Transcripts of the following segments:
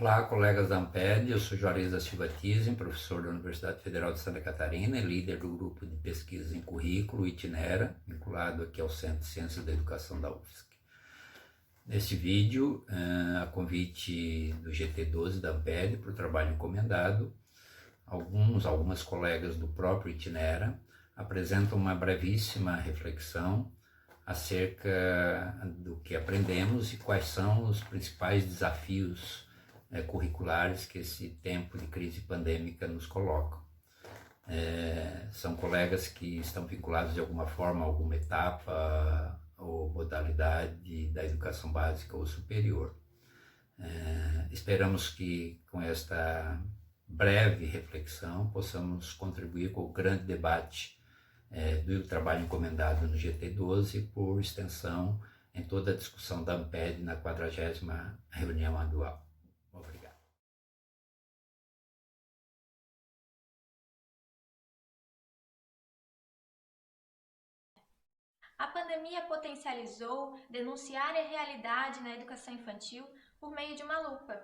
Olá, colegas da Amped, eu sou Juarez da Silva Thyssen, professor da Universidade Federal de Santa Catarina e líder do grupo de pesquisa em currículo Itinera, vinculado aqui ao Centro de Ciências da Educação da UFSC. Neste vídeo, a convite do GT12 da Amped para o trabalho encomendado, algumas colegas do próprio Itinera apresentam uma brevíssima reflexão acerca do que aprendemos e quais são os principais desafios curriculares que esse tempo de crise pandêmica nos coloca. São colegas que estão vinculados de alguma forma a alguma etapa ou modalidade da educação básica ou superior. Esperamos que com esta breve reflexão possamos contribuir com o grande debate do trabalho encomendado no GT12, por extensão em toda a discussão da Amped na 40ª reunião anual. Obrigado. A pandemia potencializou denunciar a realidade na educação infantil por meio de uma lupa,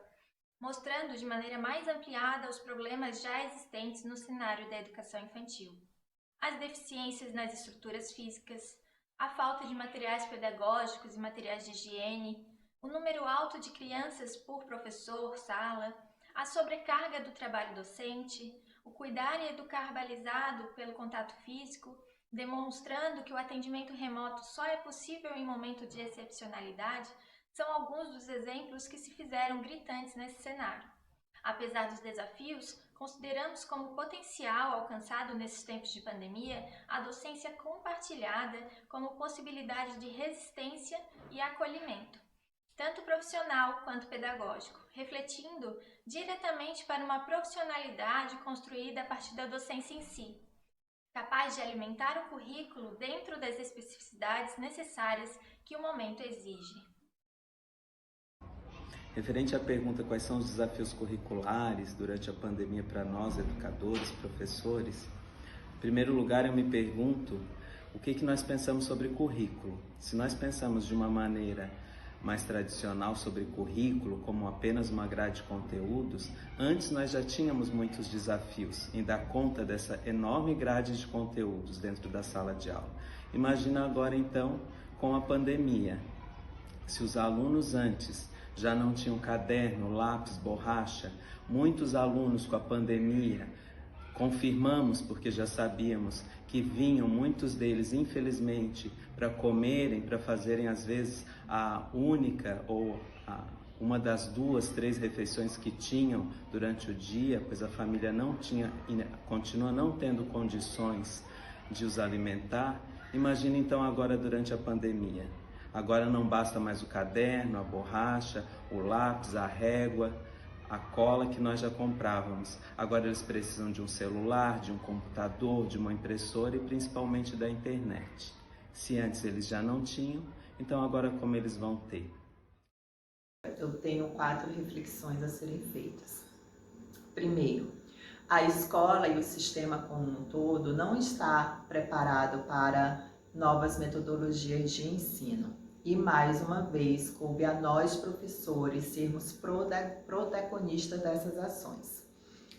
mostrando de maneira mais ampliada os problemas já existentes no cenário da educação infantil. As deficiências nas estruturas físicas, a falta de materiais pedagógicos e materiais de higiene, o número alto de crianças por professor, sala, a sobrecarga do trabalho docente, o cuidar e educar balizado pelo contato físico, demonstrando que o atendimento remoto só é possível em momento de excepcionalidade, são alguns dos exemplos que se fizeram gritantes nesse cenário. Apesar dos desafios, consideramos como potencial alcançado nesses tempos de pandemia a docência compartilhada como possibilidade de resistência e acolhimento, tanto profissional quanto pedagógico, refletindo diretamente para uma profissionalidade construída a partir da docência em si, capaz de alimentar o currículo dentro das especificidades necessárias que o momento exige. Referente à pergunta quais são os desafios curriculares durante a pandemia para nós, educadores, professores, em primeiro lugar eu me pergunto o que nós pensamos sobre currículo. Se nós pensamos de uma maneira mais tradicional sobre currículo, como apenas uma grade de conteúdos, antes nós já tínhamos muitos desafios em dar conta dessa enorme grade de conteúdos dentro da sala de aula. Imagina agora então com a pandemia, se os alunos antes já não tinham caderno, lápis, borracha, muitos alunos com a pandemia, confirmamos porque já sabíamos que vinham muitos deles, infelizmente, para comerem, para fazerem às vezes a única ou uma das 2, 3 refeições que tinham durante o dia, pois a família não tinha, continua não tendo condições de os alimentar. Imagina então agora durante a pandemia. Agora não basta mais o caderno, a borracha, o lápis, a régua, a cola que nós já comprávamos. Agora eles precisam de um celular, de um computador, de uma impressora e principalmente da internet. Se antes eles já não tinham, então agora como eles vão ter? Eu tenho 4 reflexões a serem feitas. Primeiro, a escola e o sistema como um todo não está preparado para novas metodologias de ensino. E mais uma vez, coube a nós professores sermos protagonistas dessas ações.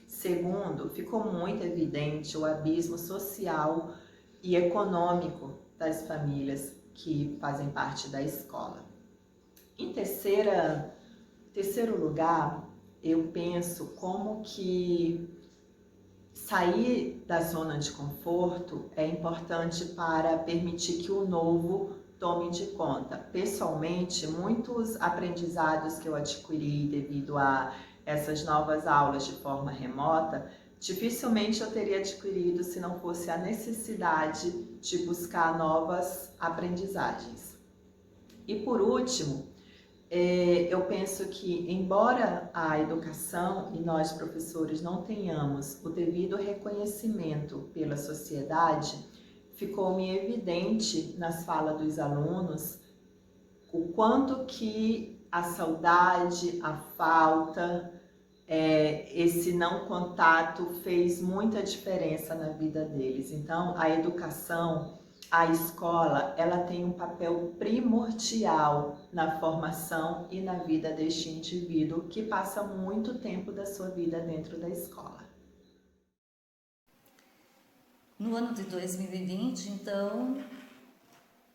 Segundo, ficou muito evidente o abismo social e econômico das famílias que fazem parte da escola. Em terceiro lugar, eu penso como que sair da zona de conforto é importante para permitir que o novo tome de conta. Pessoalmente, muitos aprendizados que eu adquiri devido a essas novas aulas de forma remota, dificilmente eu teria adquirido se não fosse a necessidade de buscar novas aprendizagens. E por último, eu penso que, embora a educação e nós professores não tenhamos o devido reconhecimento pela sociedade, ficou-me evidente nas falas dos alunos o quanto que a saudade, a falta, esse não contato fez muita diferença na vida deles. Então, a educação, a escola ela tem um papel primordial na formação e na vida deste indivíduo que passa muito tempo da sua vida dentro da escola. No ano de 2020, então,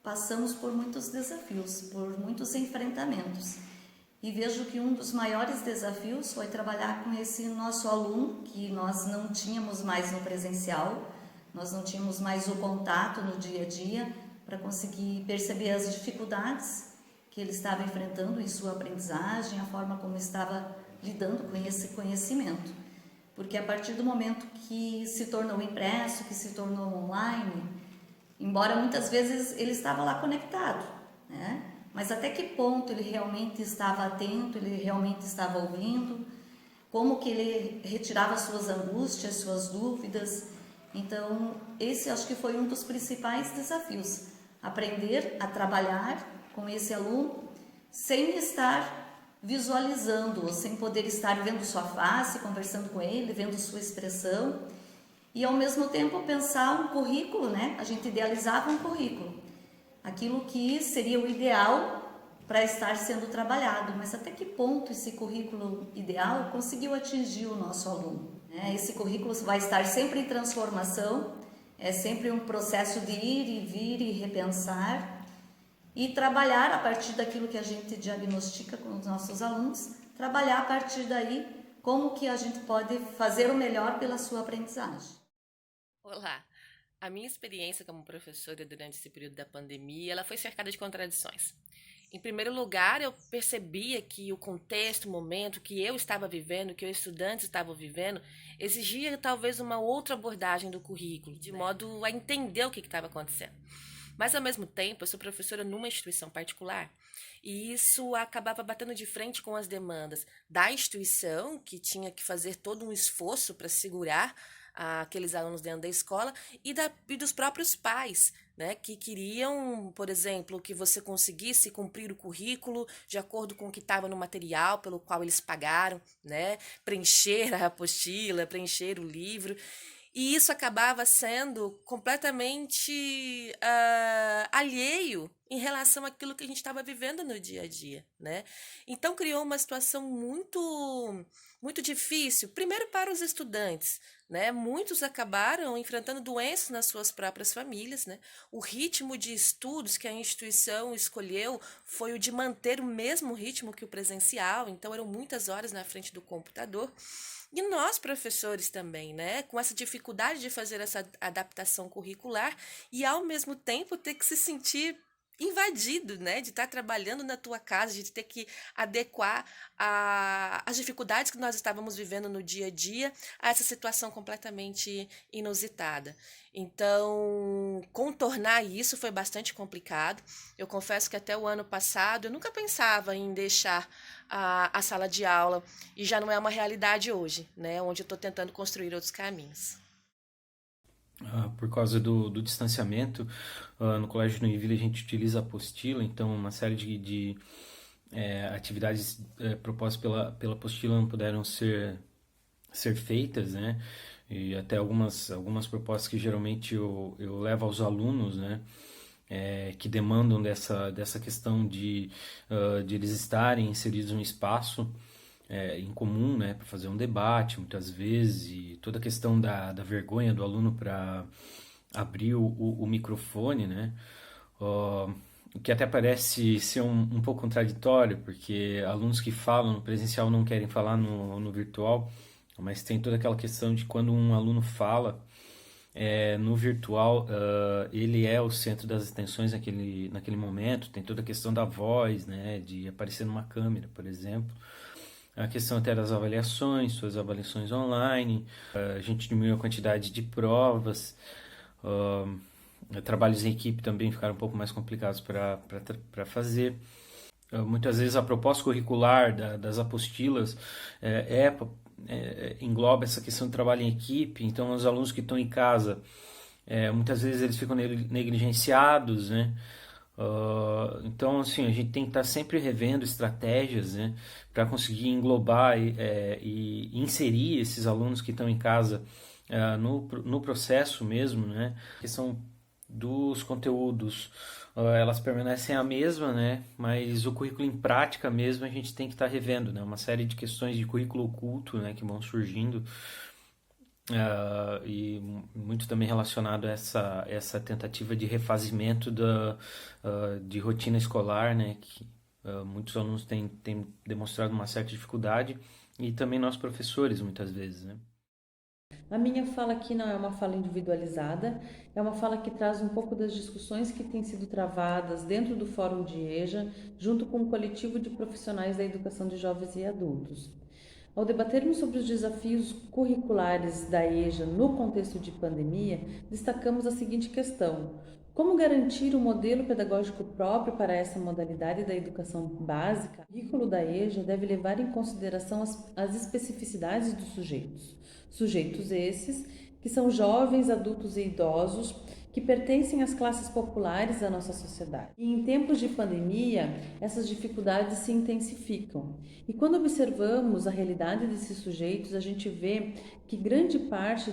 passamos por muitos desafios, por muitos enfrentamentos. E vejo que um dos maiores desafios foi trabalhar com esse nosso aluno, que nós não tínhamos mais no presencial, nós não tínhamos mais o contato no dia a dia para conseguir perceber as dificuldades que ele estava enfrentando em sua aprendizagem, a forma como estava lidando com esse conhecimento. Porque a partir do momento que se tornou impresso, que se tornou online, embora muitas vezes ele estava lá conectado, né? Mas até que ponto ele realmente estava atento, ele realmente estava ouvindo, como que ele retirava suas angústias, suas dúvidas. Então, esse acho que foi um dos principais desafios, aprender a trabalhar com esse aluno sem estar visualizando, sem poder estar vendo sua face, conversando com ele, vendo sua expressão, e ao mesmo tempo pensar um currículo, né? A gente idealizava um currículo, aquilo que seria o ideal para estar sendo trabalhado, mas até que ponto esse currículo ideal conseguiu atingir o nosso aluno, né? Esse currículo vai estar sempre em transformação, é sempre um processo de ir e vir e repensar, e trabalhar a partir daquilo que a gente diagnostica com os nossos alunos, trabalhar a partir daí como que a gente pode fazer o melhor pela sua aprendizagem. Olá! A minha experiência como professora durante esse período da pandemia, ela foi cercada de contradições. Em primeiro lugar, eu percebia que o contexto, o momento que eu estava vivendo, que os estudantes estavam vivendo, exigia talvez uma outra abordagem do currículo, de modo a entender o que estava acontecendo. Mas, ao mesmo tempo, eu sou professora numa instituição particular e isso acabava batendo de frente com as demandas da instituição, que tinha que fazer todo um esforço para segurar aqueles alunos dentro da escola, e dos próprios pais, né, que queriam, por exemplo, que você conseguisse cumprir o currículo de acordo com o que estava no material pelo qual eles pagaram, né, preencher a apostila, preencher o livro. E isso acabava sendo completamente alheio em relação àquilo que a gente estava vivendo no dia a dia, né? Então criou uma situação muito difícil, primeiro para os estudantes, né? Muitos acabaram enfrentando doenças nas suas próprias famílias, né? O ritmo de estudos que a instituição escolheu foi o de manter o mesmo ritmo que o presencial, então eram muitas horas na frente do computador. E nós, professores também, né, com essa dificuldade de fazer essa adaptação curricular e, ao mesmo tempo, ter que se sentir invadido, né, de estar trabalhando na tua casa, de ter que adequar as dificuldades que nós estávamos vivendo no dia a dia a essa situação completamente inusitada. Então, contornar isso foi bastante complicado. Eu confesso que até o ano passado eu nunca pensava em deixar a sala de aula, e já não é uma realidade hoje, né, onde eu estou tentando construir outros caminhos. Por causa do distanciamento, no Colégio Joinville a gente utiliza a apostila, então uma série de atividades propostas pela apostila não puderam ser feitas, né? E até algumas propostas que geralmente eu levo aos alunos, né? Que demandam dessa questão de eles estarem inseridos num espaço em comum, né, para fazer um debate, muitas vezes, e toda a questão da vergonha do aluno para abrir o microfone, né, o que até parece ser um pouco contraditório, porque alunos que falam no presencial não querem falar no virtual, mas tem toda aquela questão de quando um aluno fala no virtual, ele é o centro das atenções naquele momento, tem toda a questão da voz, né, de aparecer numa câmera, por exemplo. A questão até das avaliações, suas avaliações online, a gente diminuiu a quantidade de provas, trabalhos em equipe também ficaram um pouco mais complicados para fazer. Muitas vezes a proposta curricular das apostilas engloba essa questão de trabalho em equipe, então os alunos que estão em casa, muitas vezes eles ficam negligenciados, né? Então, assim, a gente tem que estar sempre revendo estratégias, né, para conseguir englobar e inserir esses alunos que estão em casa no processo mesmo, né? A questão dos conteúdos, elas permanecem a mesma, né? Mas o currículo em prática mesmo a gente tem que estar revendo, né? Uma série de questões de currículo oculto, né, que vão surgindo, e muito também relacionado a essa tentativa de refazimento de rotina escolar, né? Que muitos alunos têm demonstrado uma certa dificuldade, e também nós professores muitas vezes, né? A minha fala aqui não é uma fala individualizada, é uma fala que traz um pouco das discussões que têm sido travadas dentro do Fórum de EJA, junto com o coletivo de profissionais da educação de jovens e adultos. Ao debatermos sobre os desafios curriculares da EJA no contexto de pandemia, destacamos a seguinte questão: como garantir um modelo pedagógico próprio para essa modalidade da educação básica? O currículo da EJA deve levar em consideração as especificidades dos sujeitos. Sujeitos esses que são jovens, adultos e idosos que pertencem às classes populares da nossa sociedade. E em tempos de pandemia, essas dificuldades se intensificam. E quando observamos a realidade desses sujeitos, a gente vê que grande parte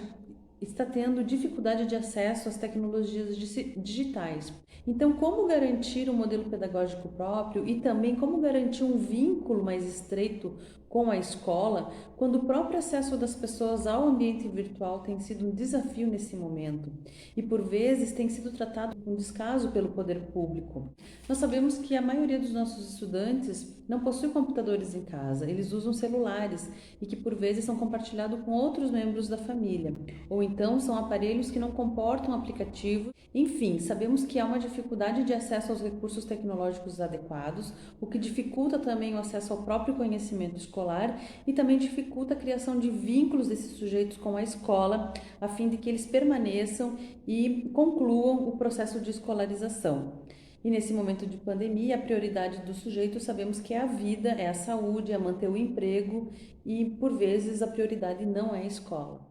está tendo dificuldade de acesso às tecnologias digitais. Então, como garantir um modelo pedagógico próprio e também como garantir um vínculo mais estreito com a escola, quando o próprio acesso das pessoas ao ambiente virtual tem sido um desafio nesse momento e, por vezes, tem sido tratado com descaso pelo poder público. Nós sabemos que a maioria dos nossos estudantes não possui computadores em casa, eles usam celulares e que, por vezes, são compartilhados com outros membros da família, ou então são aparelhos que não comportam aplicativo. Enfim, sabemos que há uma dificuldade de acesso aos recursos tecnológicos adequados, o que dificulta também o acesso ao próprio conhecimento escolar e também dificulta a criação de vínculos desses sujeitos com a escola, a fim de que eles permaneçam e concluam o processo de escolarização. E nesse momento de pandemia, a prioridade do sujeito sabemos que é a vida, é a saúde, é manter o emprego e, por vezes, a prioridade não é a escola.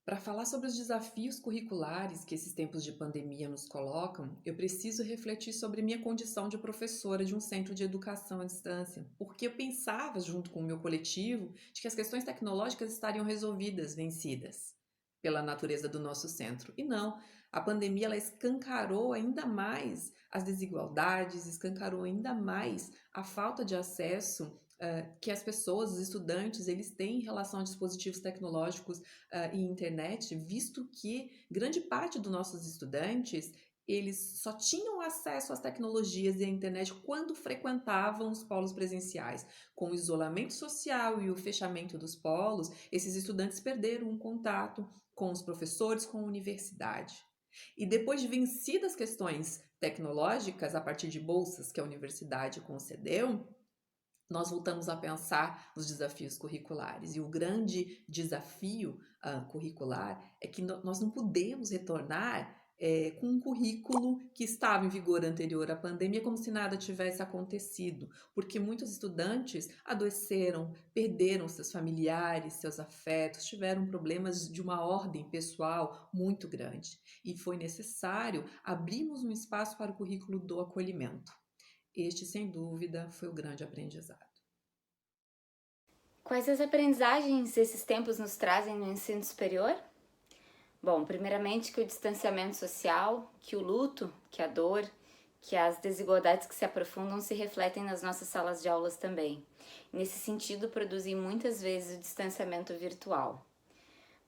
Para falar sobre os desafios curriculares que esses tempos de pandemia nos colocam, eu preciso refletir sobre minha condição de professora de um centro de educação à distância, porque eu pensava, junto com o meu coletivo, de que as questões tecnológicas estariam resolvidas, vencidas, pela natureza do nosso centro. E não, a pandemia ela escancarou ainda mais as desigualdades, escancarou ainda mais a falta de acesso que as pessoas, os estudantes, eles têm em relação a dispositivos tecnológicos e internet, visto que grande parte dos nossos estudantes, eles só tinham acesso às tecnologias e à internet quando frequentavam os polos presenciais. Com o isolamento social e o fechamento dos polos, esses estudantes perderam um contato com os professores, com a universidade. E depois de vencidas questões tecnológicas, a partir de bolsas que a universidade concedeu, nós voltamos a pensar nos desafios curriculares. E o grande desafio curricular é que nós não podemos retornar com um currículo que estava em vigor anterior à pandemia, como se nada tivesse acontecido, porque muitos estudantes adoeceram, perderam seus familiares, seus afetos, tiveram problemas de uma ordem pessoal muito grande. E foi necessário abrirmos um espaço para o currículo do acolhimento. Este, sem dúvida, foi o grande aprendizado. Quais as aprendizagens esses tempos nos trazem no ensino superior? Bom, primeiramente que o distanciamento social, que o luto, que a dor, que as desigualdades que se aprofundam se refletem nas nossas salas de aulas também. Nesse sentido, produzem muitas vezes o distanciamento virtual.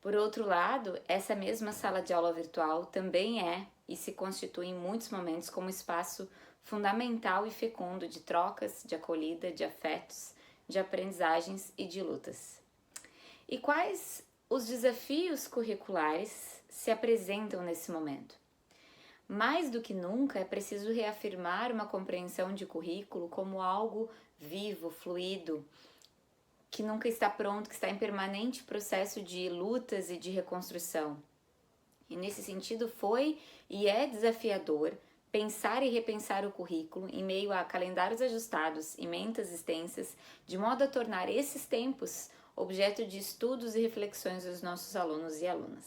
Por outro lado, essa mesma sala de aula virtual também é e se constitui em muitos momentos como espaço fundamental e fecundo de trocas, de acolhida, de afetos, de aprendizagens e de lutas. E quais os desafios curriculares se apresentam nesse momento? Mais do que nunca, é preciso reafirmar uma compreensão de currículo como algo vivo, fluido, que nunca está pronto, que está em permanente processo de lutas e de reconstrução. E nesse sentido foi e é desafiador pensar e repensar o currículo em meio a calendários ajustados, emendas extensas, de modo a tornar esses tempos objeto de estudos e reflexões dos nossos alunos e alunas.